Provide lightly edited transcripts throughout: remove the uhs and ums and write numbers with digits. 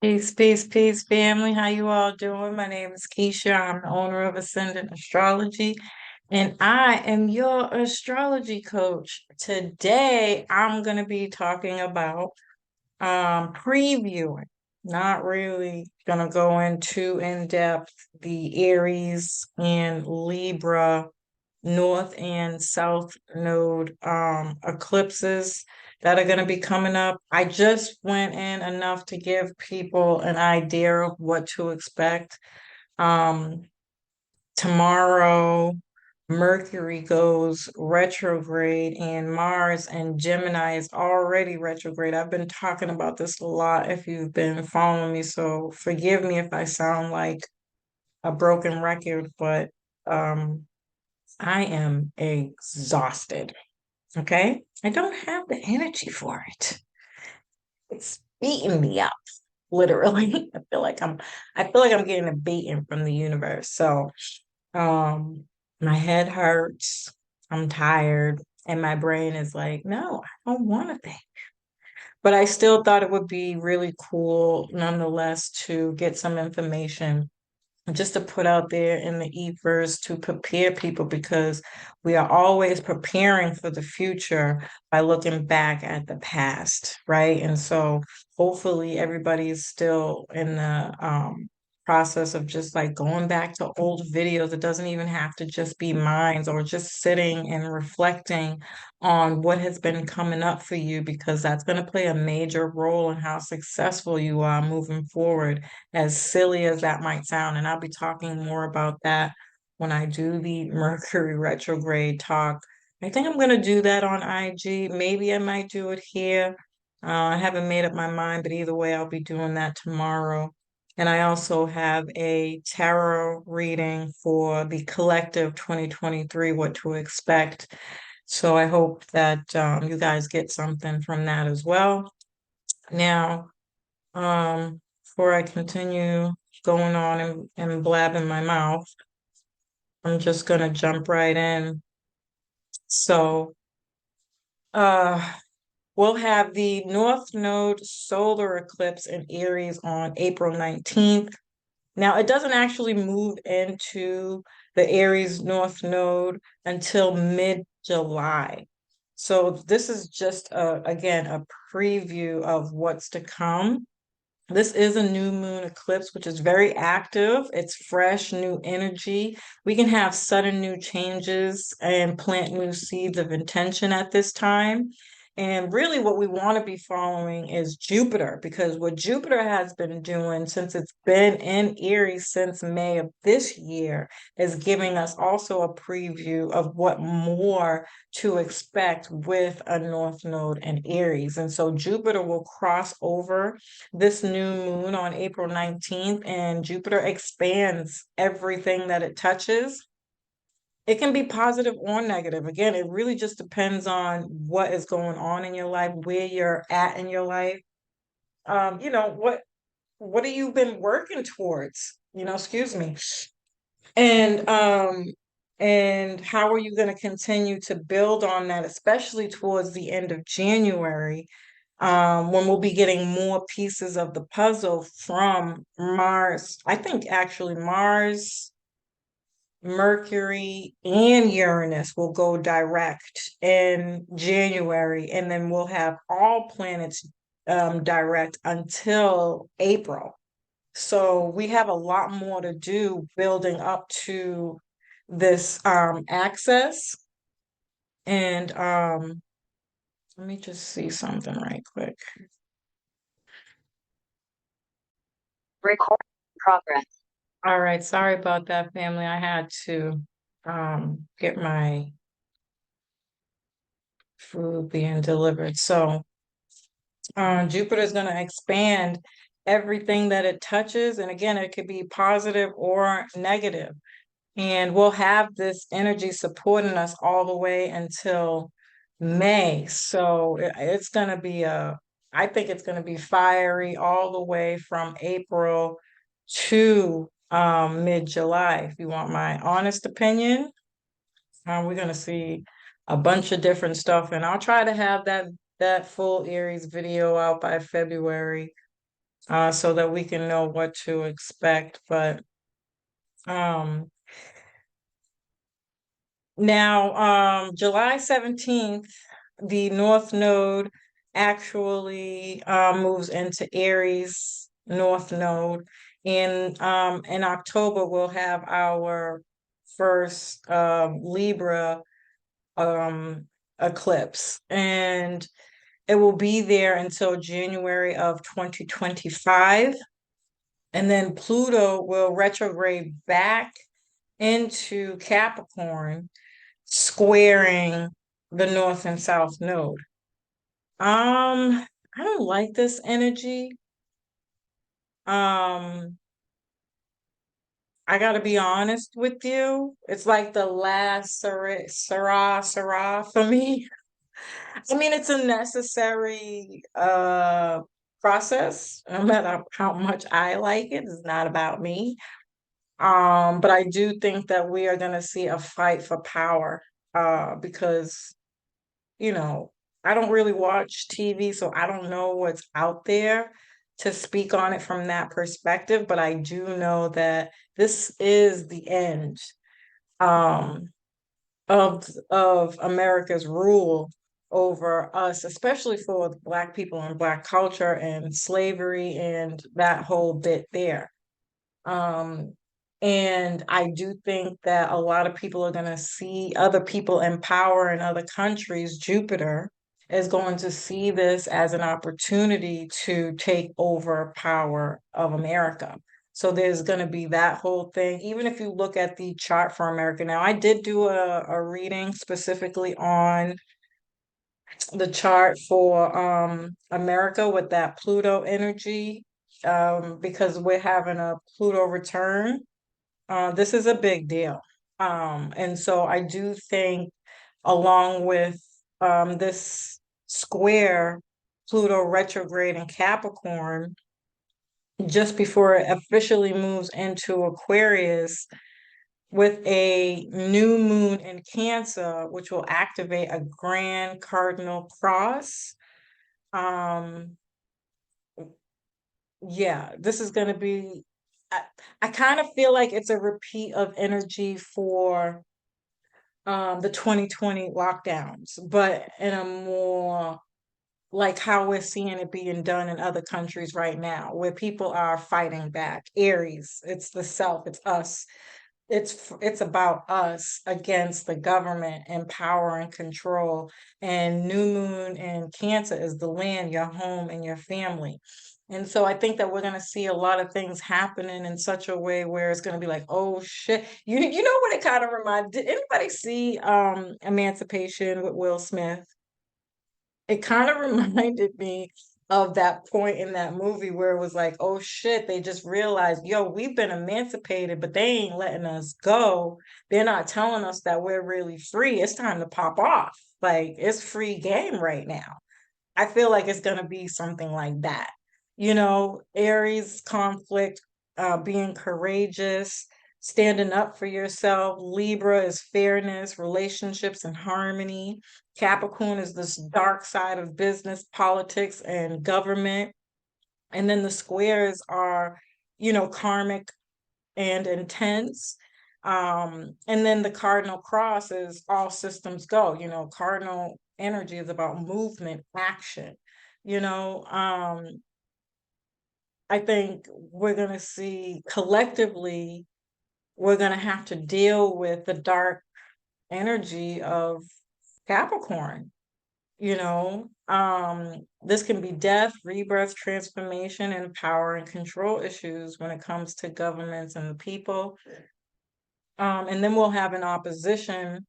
Peace, peace, peace, family. How you all doing? My name is Keisha. I'm the owner of Ascendant Astrology, and I am your astrology coach. Today, I'm going to be talking about previewing. Not really going to go into in depth the Aries and Libra North and South Node eclipses that are going to be coming up. I just went in enough to give people an idea of what to expect. Um, Tomorrow, Mercury goes retrograde, and Mars and Gemini is already retrograde. I've been talking about this a lot if you've been following me, so forgive me if I sound like a broken record, but um, I am exhausted. Okay. I don't have the energy for it. It's beating me up, literally. I feel like I'm getting a beating from the universe. So um my head hurts, I'm tired, and my brain is like, no, I don't want to think. But I still thought it would be really cool nonetheless to get some information just to put out there in the ethers to prepare people because we are always preparing for the future by looking back at the past, right? And so hopefully everybody is still in the process of just like going back to old videos. It doesn't even have to just be minds or just sitting and reflecting on what has been coming up for you because that's going to play a major role in how successful you are moving forward, as silly as that might sound. And I'll be talking more about that when I do the Mercury retrograde talk. I think I'm going to do that on IG. Maybe I might do it here. I haven't made up my mind, but either way, I'll be doing that tomorrow. And I also have a tarot reading for the collective 2023, what to expect. So I hope that you guys get something from that as well. Now, before I continue going on and blabbing my mouth, I'm just gonna jump right in. So, uh, we'll have the North Node solar eclipse in Aries on April 19th. Now, it doesn't actually move into the Aries North Node until mid-July. So this is just again a preview of what's to come. This is a new moon eclipse, which is very active. It's fresh, new energy. We can have sudden new changes and plant new seeds of intention at this time. And really, what we want to be following is Jupiter, because what Jupiter has been doing since it's been in Aries since May of this year is giving us also a preview of what more to expect with a North Node and Aries. And so Jupiter will cross over this new moon on April 19th, and Jupiter expands everything that it touches. It can be positive or negative. Again, it really just depends on what is going on in your life, where you're at in your life. What have you been working towards? Excuse me. And and how are you going to continue to build on that, especially towards the end of January, when we'll be getting more pieces of the puzzle from Mars. I think actually Mars, Mercury, and Uranus will go direct in January, and then we'll have all planets direct until April. So we have a lot more to do building up to this access. And let me just see something right quick. Record progress. All right, sorry about that, family. I had to get my food being delivered. So Jupiter is going to expand everything that it touches. And again, it could be positive or negative. And we'll have this energy supporting us all the way until May. So it's going to be I think it's going to be fiery all the way from April to mid-July. If you want my honest opinion, we're going to see a bunch of different stuff. And I'll try to have that full Aries video out by February. so that we can know what to expect. But um, now, July 17th, the North Node actually moves into Aries North Node. In October, we'll have our first Libra um, eclipse, and it will be there until January of 2025. And then Pluto will retrograde back into Capricorn, squaring the North and South Node. I don't like this energy. Um, I gotta be honest with you. It's like the last Sarah for me. I mean, it's a necessary process, no matter how much I like it. It's not about me. But I do think that we are gonna see a fight for power, because you know, I don't really watch TV, so I don't know what's out there to speak on it from that perspective, but I do know that this is the end um of America's rule over us, especially for Black people and Black culture and slavery and that whole bit there. Um, and I do think that a lot of people are going to see other people in power in other countries. Jupiter is going to see this as an opportunity to take over power of America. So there's going to be that whole thing. Even if you look at the chart for America now, I did do a reading specifically on the chart for America with that Pluto energy, because we're having a Pluto return. This is a big deal. And so I do think, along with this square Pluto retrograde in Capricorn, just before it officially moves into Aquarius, with a new moon in Cancer, which will activate a grand cardinal cross. Um, yeah, this is going to be, I, I kind of feel like it's a repeat of energy for the 2020 lockdowns, but in a more like how we're seeing it being done in other countries right now, where people are fighting back. Aries, it's the self, it's us. It's about us against the government and power and control. And new moon and Cancer is the land, your home, and your family. And so I think that we're going to see a lot of things happening in such a way where it's going to be like, oh shit. You know what it kind of reminded? Did anybody see Emancipation with Will Smith? It kind of reminded me of that point in that movie where it was like, oh shit, they just realized, yo, we've been emancipated, but they ain't letting us go. They're not telling us that we're really free. It's time to pop off. Like, it's free game right now. I feel like it's going to be something like that. Aries conflict, being courageous, standing up for yourself. Libra is fairness, relationships, and harmony. Capricorn is this dark side of business, politics, and government. And then the squares are, karmic and intense. And then the cardinal cross is all systems go. Cardinal energy is about movement, action. You know, um, I think we're going to see collectively, we're going to have to deal with the dark energy of Capricorn. This can be death, rebirth, transformation, and power and control issues when it comes to governments and the people. And then we'll have an opposition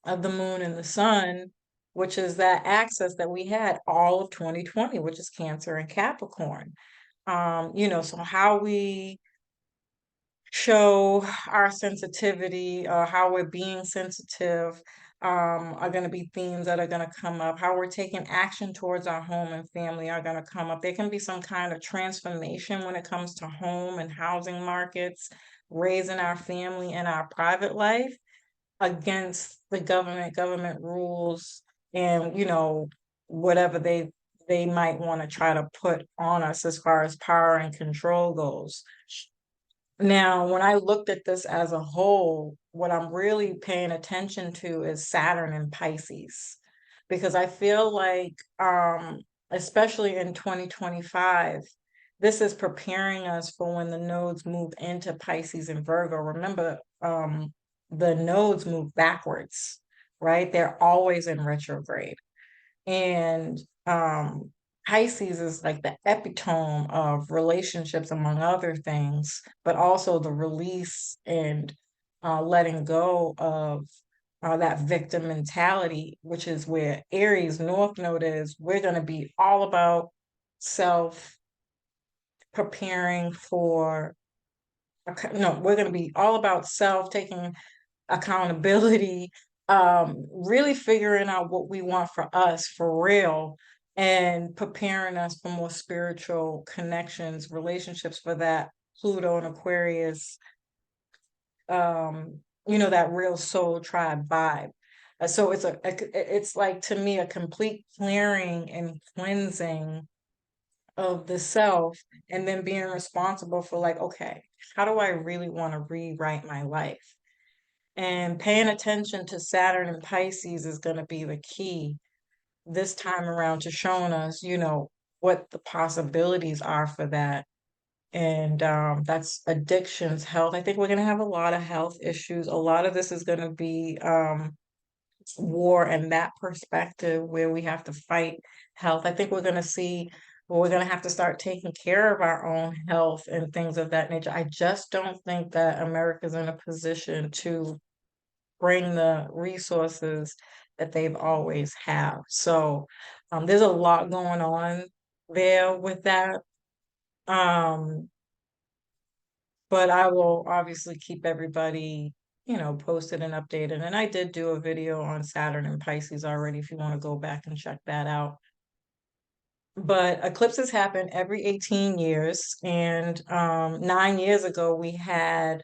of the moon and the sun, which is that axis that we had all of 2020, which is Cancer and Capricorn. So how we show our sensitivity, how we're being sensitive, are going to be themes that are going to come up. How we're taking action towards our home and family are going to come up. There can be some kind of transformation when it comes to home and housing markets, raising our family and our private life against the government rules, and whatever they they might want to try to put on us as far as power and control goes. Now, when I looked at this as a whole, what I'm really paying attention to is Saturn and Pisces, because I feel like, especially in 2025, this is preparing us for when the nodes move into Pisces and Virgo. Remember, the nodes move backwards, right? They're always in retrograde. And Pisces is like the epitome of relationships, among other things, but also the release and letting go of that victim mentality, which is where Aries North Node is. We're going to be all about self preparing for, no, we're going to be all about self taking accountability, really figuring out what we want for us for real, and preparing us for more spiritual connections, relationships for that Pluto and Aquarius, that real soul tribe vibe. So it's like, to me, a complete clearing and cleansing of the self, and then being responsible for, like, okay, how do I really want to rewrite my life? And paying attention to Saturn and Pisces is going to be the key this time around to showing us, what the possibilities are for that. And that's addictions, health. I think we're going to have a lot of health issues. A lot of this is going to be war and that perspective where we have to fight health. I think we're going to see, well, we're going to have to start taking care of our own health and things of that nature. I just don't think that America's in a position to bring the resources that they've always have. So there's a lot going on there with that. Um, but I will obviously keep everybody, posted and updated. And I did do a video on Saturn and Pisces already, if you want to go back and check that out. But eclipses happen every 18 years. And 9 years ago, we had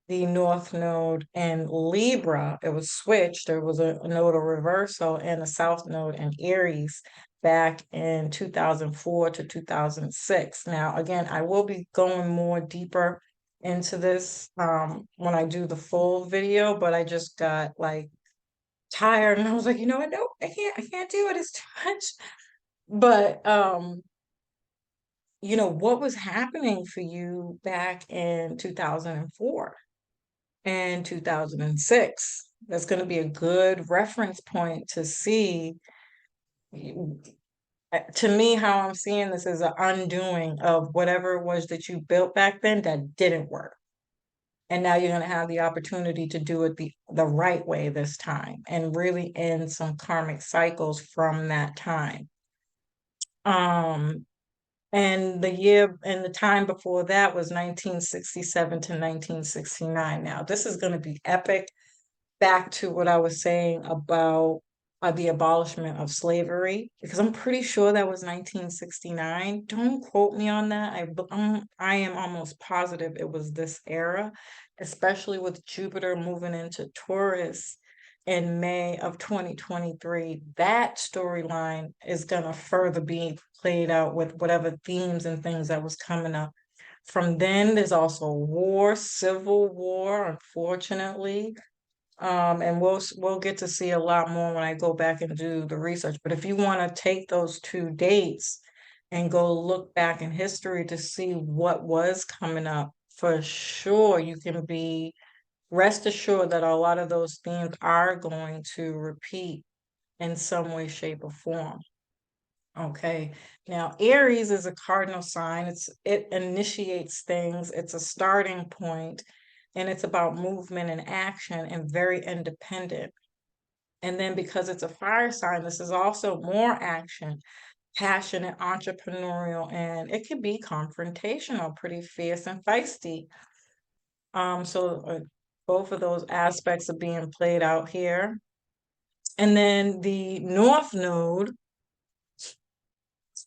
the North Node in Libra. It was switched. There was a nodal reversal, and the South Node in Aries back in 2004 to 2006. Now, again, I will be going more deeper into this when I do the full video, but I just got like tired, and I was like, you know what? No, I can't do it. It's too much. But what was happening for you back in 2004? And 2006. That's going to be a good reference point to see. To me, how I'm seeing this is an undoing of whatever it was that you built back then that didn't work. And now you're going to have the opportunity to do it the right way this time and really end some karmic cycles from that time. And the time before that was 1967 to 1969. Now, this is going to be epic. Back to what I was saying about the abolishment of slavery, because I'm pretty sure that was 1969. Don't quote me on that. I am almost positive it was this era, especially with Jupiter moving into Taurus in May of 2023. That storyline is going to further be played out with whatever themes and things that was coming up. From then, there's also war, civil war, unfortunately, and we'll get to see a lot more when I go back and do the research. But if you want to take those two dates and go look back in history to see what was coming up, for sure you can be rest assured that a lot of those themes are going to repeat in some way, shape, or form. Okay. Now, Aries is a cardinal sign. It initiates things. It's a starting point, and it's about movement and action and very independent. And then because it's a fire sign, this is also more action, passionate, entrepreneurial, and it can be confrontational, pretty fierce and feisty. So both of those aspects are being played out here. And then the North Node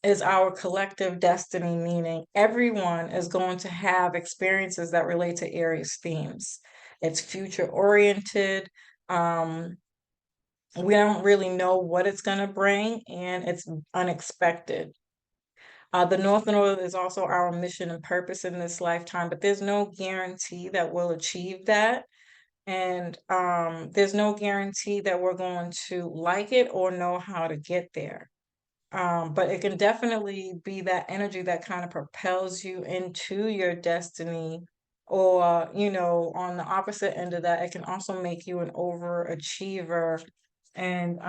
is our collective destiny, meaning everyone is going to have experiences that relate to Aries themes. It's future oriented. Um, We don't really know what it's going to bring, and it's unexpected. The North Node is also our mission and purpose in this lifetime, but there's no guarantee that we'll achieve that. And there's no guarantee that we're going to like it or know how to get there. But it can definitely be that energy that kind of propels you into your destiny. Or, on the opposite end of that, it can also make you an overachiever and,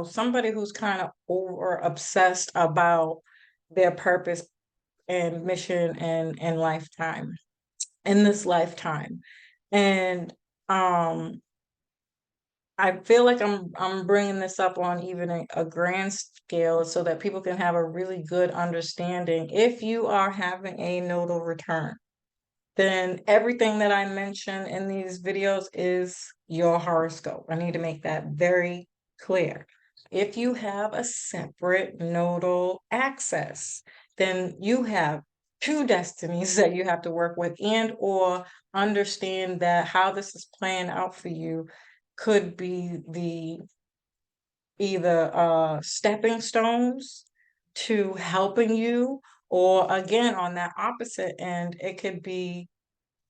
somebody who's kind of over obsessed about their purpose and mission and lifetime in this lifetime. And um I feel like I'm bringing this up on even a grand scale so that people can have a really good understanding. If you are having a nodal return, then everything that I mention in these videos is your horoscope. I need to make that very clear. If you have a separate nodal axis, then you have two destinies that you have to work with, and or understand that how this is playing out for you could be the either stepping stones to helping you, or again on that opposite end, it could be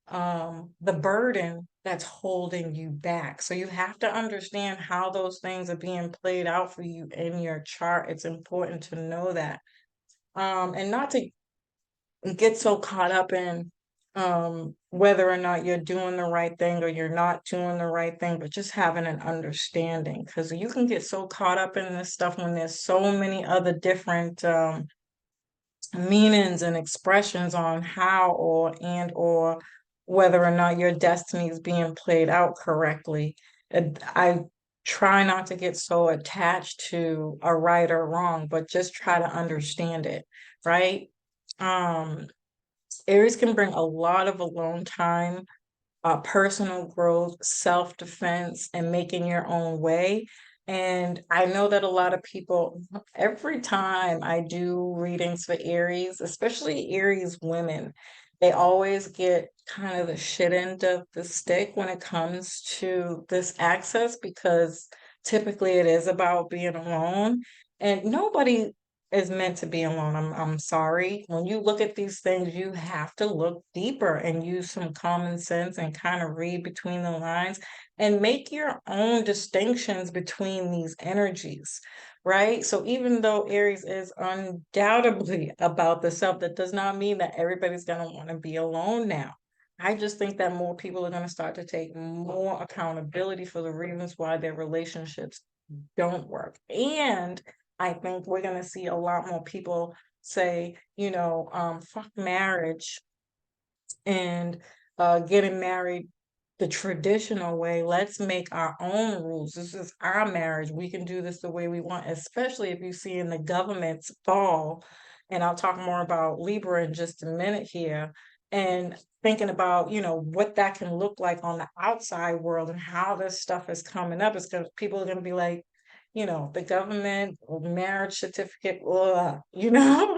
the burden that's holding you back. So you have to understand how those things are being played out for you in your chart. It's important to know that. And not to get so caught up in whether or not you're doing the right thing or you're not doing the right thing, but just having an understanding, because you can get so caught up in this stuff when there's so many other different meanings and expressions on how or whether or not your destiny is being played out correctly. I try not to get so attached to a right or wrong, but just try to understand it, right? Um, Aries can bring a lot of alone time, personal growth, self defense, and making your own way. And I know that a lot of people, every time I do readings for Aries, especially Aries women, they always get kind of the shit end of the stick when it comes to this access, because typically it is about being alone. And nobody is meant to be alone. I'm sorry. When you look at these things, you have to look deeper and use some common sense and kind of read between the lines and make your own distinctions between these energies, right? So even though Aries is undoubtedly about the self, that does not mean that everybody's going to want to be alone now. I just think that more people are going to start to take more accountability for the reasons why their relationships don't work. And I think we're going to see a lot more people say, fuck marriage and getting married the traditional way. Let's make our own rules. This is our marriage. We can do this the way we want, especially if you see in the government's fall. And I'll talk more about Libra in just a minute here. And thinking about, what that can look like on the outside world and how this stuff is coming up, is because people are going to be like, the government marriage certificate, ugh,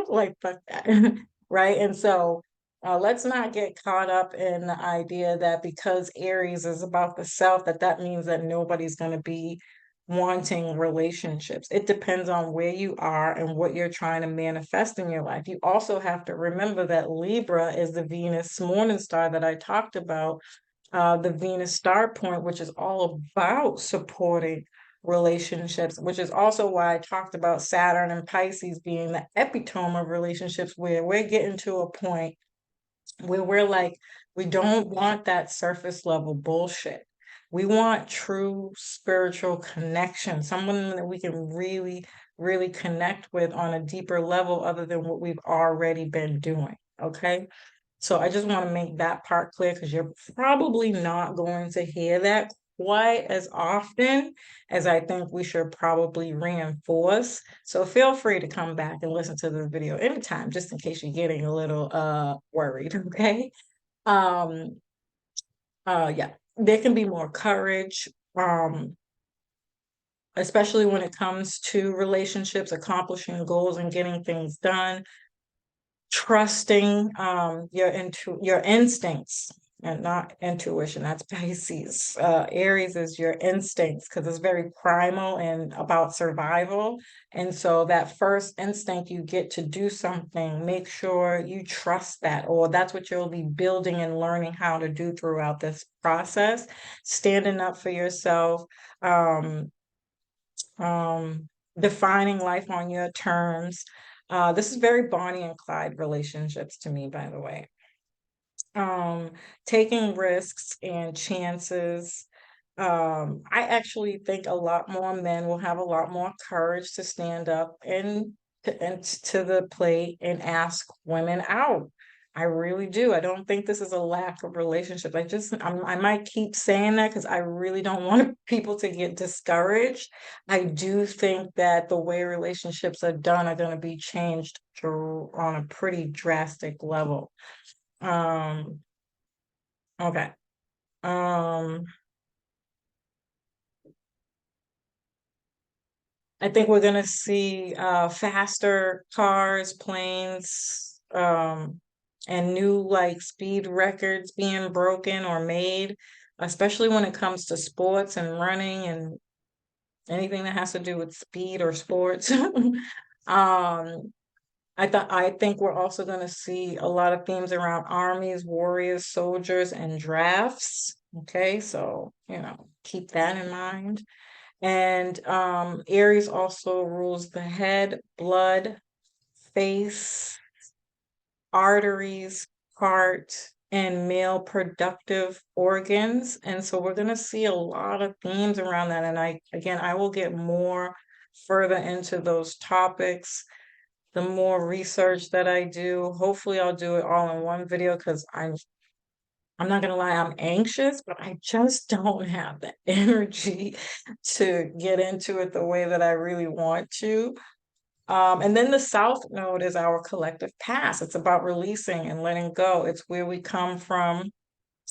like fuck that. Right. And so let's not get caught up in the idea that because Aries is about the self, that means that nobody's going to be wanting relationships. It depends on where you are and what you're trying to manifest in your life. You also have to remember that Libra is the Venus morning star that I talked about, the Venus star point, which is all about supporting relationships, which is also why I talked about Saturn and Pisces being the epitome of relationships, where we're getting to a point where we're like, we don't want that surface level bullshit. We want true spiritual connection, someone that we can really, really connect with on a deeper level other than what we've already been doing. Okay. So I just want to make that part clear, because you're probably not going to hear that quite as often as I think we should probably reinforce. So feel free to come back and listen to this video anytime, just in case you're getting a little worried, okay? Um yeah, there can be more courage, um, especially when it comes to relationships, accomplishing goals and getting things done, trusting your instincts, and not intuition. That's Pisces. Aries is your instincts because it's very primal and about survival. And so that first instinct you get to do something, make sure you trust that, or that's what you'll be building and learning how to do throughout this process. Standing up for yourself, um, defining life on your terms. This is very Bonnie and Clyde relationships to me, by the way. um Taking risks and chances. I actually think a lot more men will have a lot more courage to stand up and to the plate and ask women out. I really do. I don't think this is a lack of relationship. I might keep saying that because I really don't want people to get discouraged. I do think that the way relationships are done are going to be changed on a pretty drastic level. um Okay. Um, I think we're gonna see faster cars, planes, and new like speed records being broken or made, especially when it comes to sports and running and anything that has to do with speed or sports. I think we're also going to see a lot of themes around armies, warriors, soldiers, and drafts. Okay, so keep that in mind. And Aries also rules the head, blood, face, arteries, heart, and male productive organs. And so we're going to see a lot of themes around that. And I will get more further into those topics the more research that I do. Hopefully, I'll do it all in one video because I'm not gonna lie, I'm anxious, but I just don't have the energy to get into it the way that I really want to. And then the South Node is our collective past. It's about releasing and letting go. It's where we come from,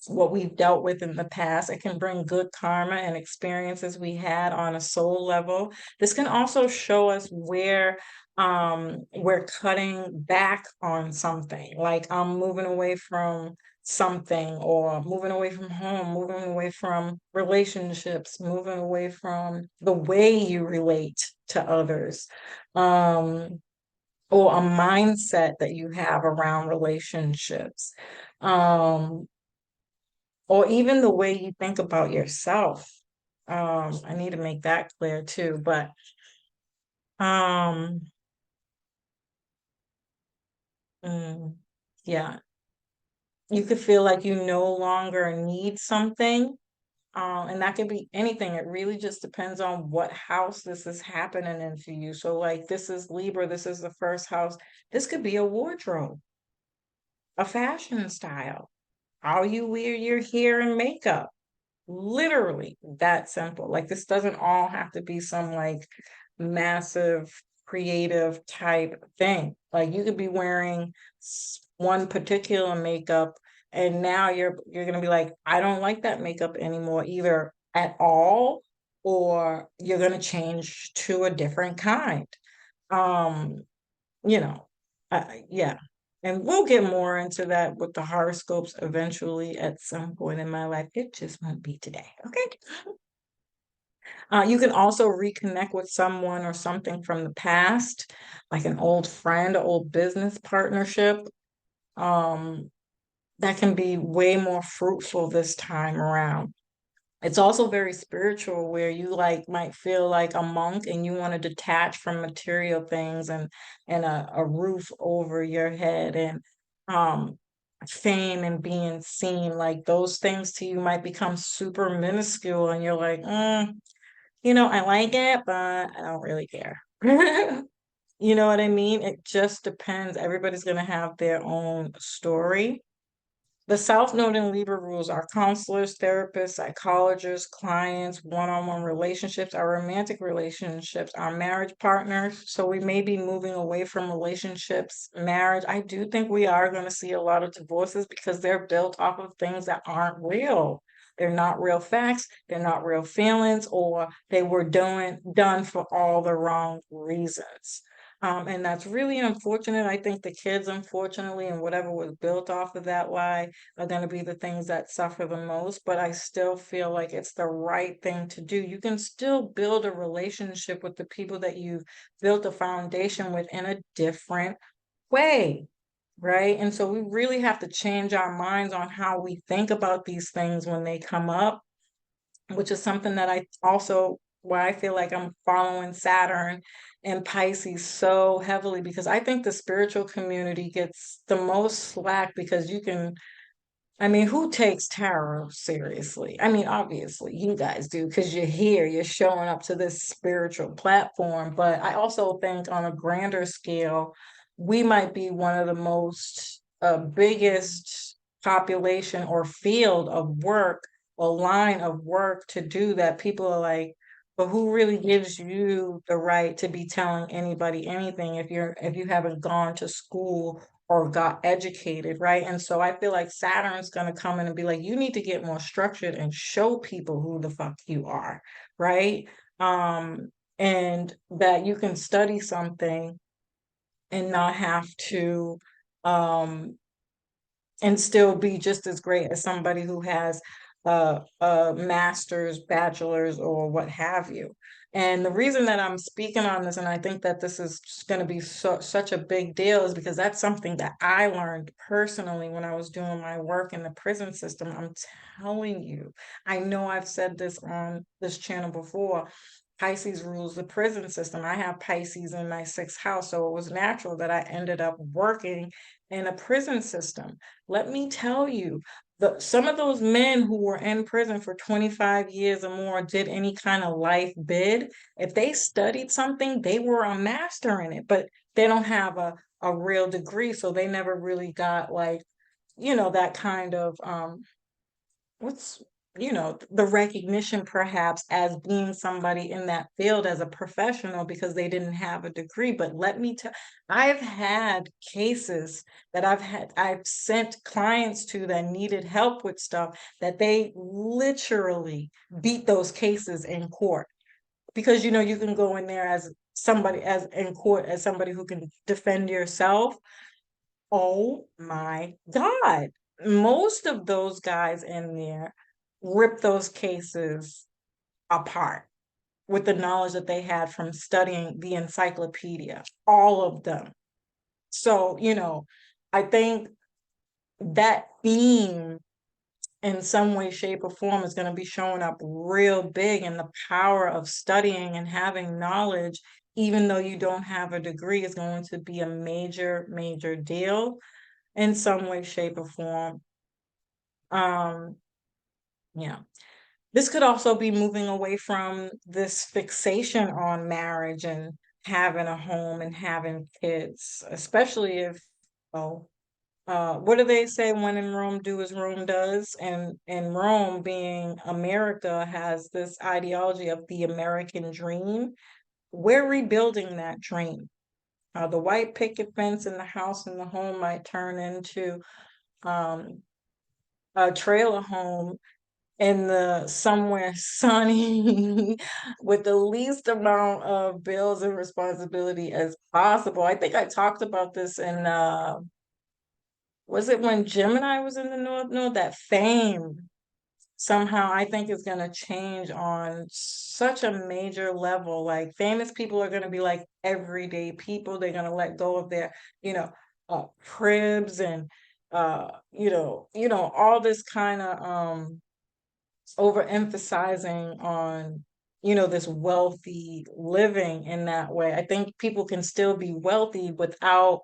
what we've dealt with in the past. It can bring good karma and experiences we had on a soul level. This can also show us where we're cutting back on something, like I'm moving away from something, or moving away from home, moving away from relationships, moving away from the way you relate to others. Um, or a mindset that you have around relationships. Um, or even the way you think about yourself. I need to make that clear too. But um, mm, yeah, you could feel like you no longer need something. And that could be anything. It really just depends on what house this is happening in for you. So, like, this is Libra, this is the first house. This could be a wardrobe, a fashion style, how you wear your hair and makeup. Literally that simple. Like, this doesn't all have to be some like massive creative type thing. Like, you could be wearing one particular makeup and now you're going to be like, I don't like that makeup anymore either at all, or you're going to change to a different kind. Um you know, yeah. And we'll get more into that with the horoscopes eventually at some point in my life. It just won't be today. Okay. You can also reconnect with someone or something from the past, like an old friend, old business partnership. Um, that can be way more fruitful this time around. It's also very spiritual where you like might feel like a monk and you want to detach from material things and a roof over your head and um fame and being seen. Like, those things to you might become super minuscule and you're like, I like it, but I don't really care. You know what I mean? It just depends. Everybody's gonna have their own story. The South Node in Libra rules our counselors, therapists, psychologists, clients, one-on-one relationships, our romantic relationships, our marriage partners. So we may be moving away from relationships, marriage. I do think we are going to see a lot of divorces because they're built off of things that aren't real. They're not real facts, they're not real feelings, or they were done for all the wrong reasons. And that's really unfortunate. I think the kids, unfortunately, and whatever was built off of that lie are going to be the things that suffer the most. But I still feel like it's the right thing to do. You can still build a relationship with the people that you've built a foundation with in a different way. Right. And so we really have to change our minds on how we think about these things when they come up, which is something that I also why I feel like I'm following Saturn and Pisces so heavily because I think the spiritual community gets the most slack because you can I mean, who takes tarot seriously? I mean, obviously, you guys do because you're here, you're showing up to this spiritual platform. But I also think on a grander scale, we might be one of the most biggest population or field of work or line of work to do that. People are like, but who really gives you the right to be telling anybody anything if you haven't gone to school or got educated, right? And so I feel like Saturn's going to come in and be like, you need to get more structured and show people who the fuck you are, right? Um, and that you can study something and not have to and still be just as great as somebody who has a master's, bachelor's, or what have you. And the reason that I'm speaking on this, and I think that this is going to be such a big deal, is because that's something that I learned personally when I was doing my work in the prison system. I'm telling you, I know I've said this on this channel before. Pisces rules the prison system. I have Pisces in my sixth house, so it was natural that I ended up working in a prison system. Let me tell you, some of those men who were in prison for 25 years or more did any kind of life bid. If they studied something, they were a master in it, but they don't have a real degree, so they never really got like, that kind of what's the recognition perhaps as being somebody in that field as a professional because they didn't have a degree. But let me tell, I've had cases that I've sent clients to that needed help with stuff that they literally beat those cases in court because you can go in there as somebody as in court as somebody who can defend yourself. Oh my God. Most of those guys in there rip those cases apart with the knowledge that they had from studying the encyclopedia, all of them. So, I think that theme in some way, shape, or form is going to be showing up real big, and the power of studying and having knowledge, even though you don't have a degree, is going to be a major, major deal in some way, shape, or form. Um, yeah. This could also be moving away from this fixation on marriage and having a home and having kids, especially if, oh, what do they say? When in Rome, do as Rome does. And in Rome, being America, has this ideology of the American dream. We're rebuilding that dream. The white picket fence in the house and the home might turn into um, a trailer home in the somewhere sunny with the least amount of bills and responsibility as possible. I think I talked about this in was it when Gemini was in the North? No, that fame somehow I think is going to change on such a major level. Like famous people are going to be like everyday people. They're going to let go of their, cribs and all this kind of overemphasizing on this wealthy living in that way. I think people can still be wealthy without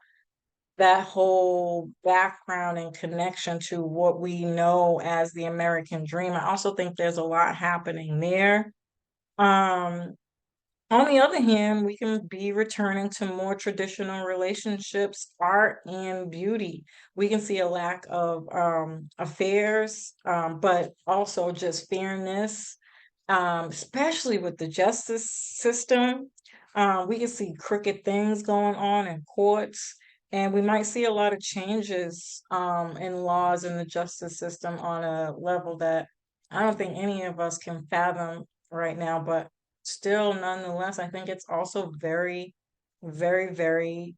that whole background and connection to what we know as the American dream. I also think there's a lot happening there. Um, on the other hand, we can be returning to more traditional relationships, art and beauty. We can see a lack of affairs, but also just fairness, especially with the justice system. We can see crooked things going on in courts, and we might see a lot of changes in laws in the justice system on a level that I don't think any of us can fathom right now. But still, nonetheless, I think it's also very very, very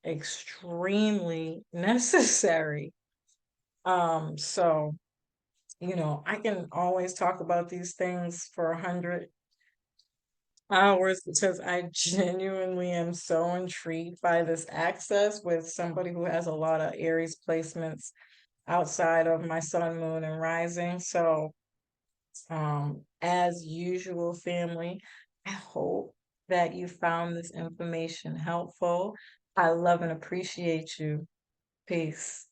extremely necessary. So, I can always talk about these things for 100 hours because I genuinely am so intrigued by this access with somebody who has a lot of Aries placements outside of my sun, moon, and rising. So, as usual, family, I hope that you found this information helpful. I love and appreciate you. Peace.